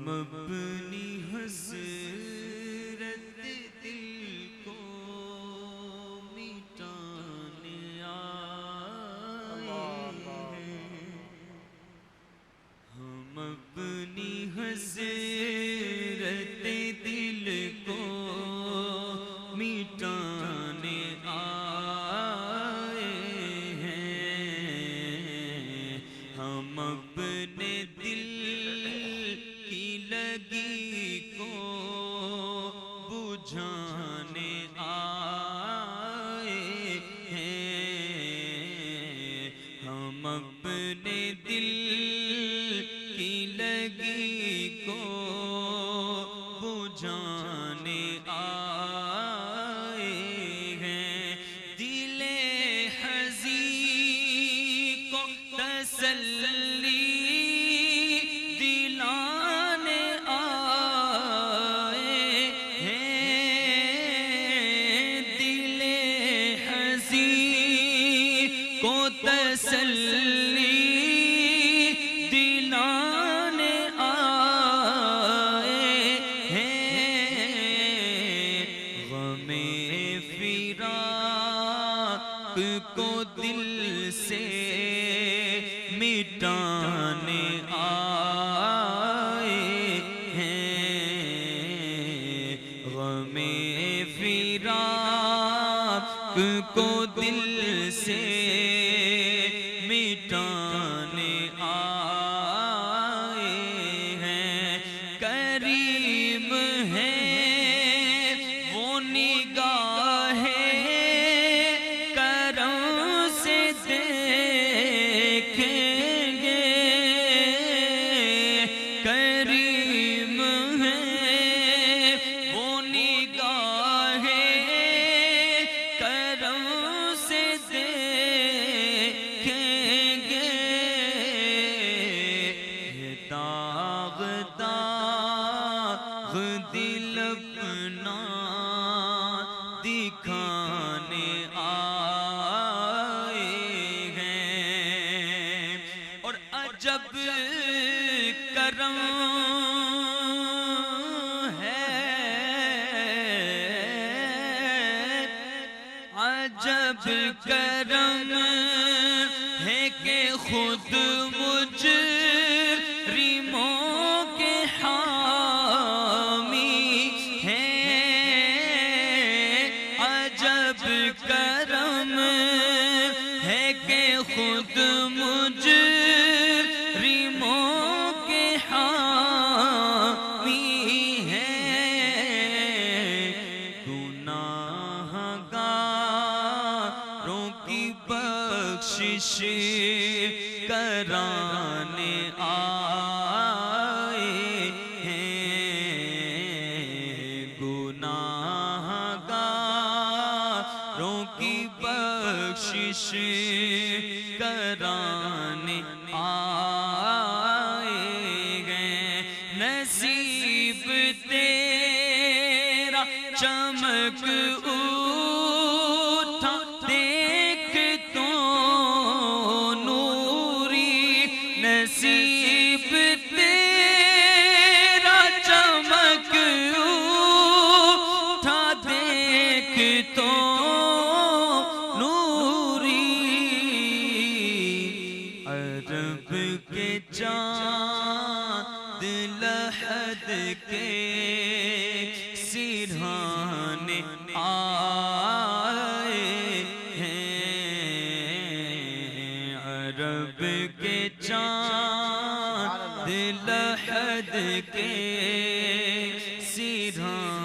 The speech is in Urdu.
اپنی حسرت دل کو مٹانے آئے ہیں، ہم اپنی حسرت دل کو مٹانے آئے ہیں، ہم اپنے دل کی لگی کو بجھانے آئے ہیں، ہم اپنے دل کی لگی کو بجھانے آئے ہیں، دل حزین کو تسلی دلانے آئے ہیں، دل حزین کو تسلی دلانے آئے ہیں، غم فراق کو دل سے مٹانے آئے ہیں، غم فراق کو دل سے مٹانے آئے ہیں، کریم ہے وہ نگاہ کرم سے دیکھیں گے، کریم ہے وہ نگاہ کرم سے دیکھیں گے، یہ داغ داغ دل اپنا دکھانے آئے ہیں، اور عجب کرم ہے، عجب کرم ہے کہ خود مجرموں کے حامی ہیں، عجب کرم ہے کہ خود مجرموں کے حامی ہیں، گناہ گاروں کی بخشش کرانے آئے ہیں، گناہ گاروں کی بخشش کرانے آئے ہیں، نصیب تیرا چمک اٹھا دیکھ تو نوری، نصیب تیرا چمک اٹھا دیکھ تو نوری، عرب کے چاند لحد کے سرہانے آئے ہیں، عرب کے چاند لحد کے سرہانے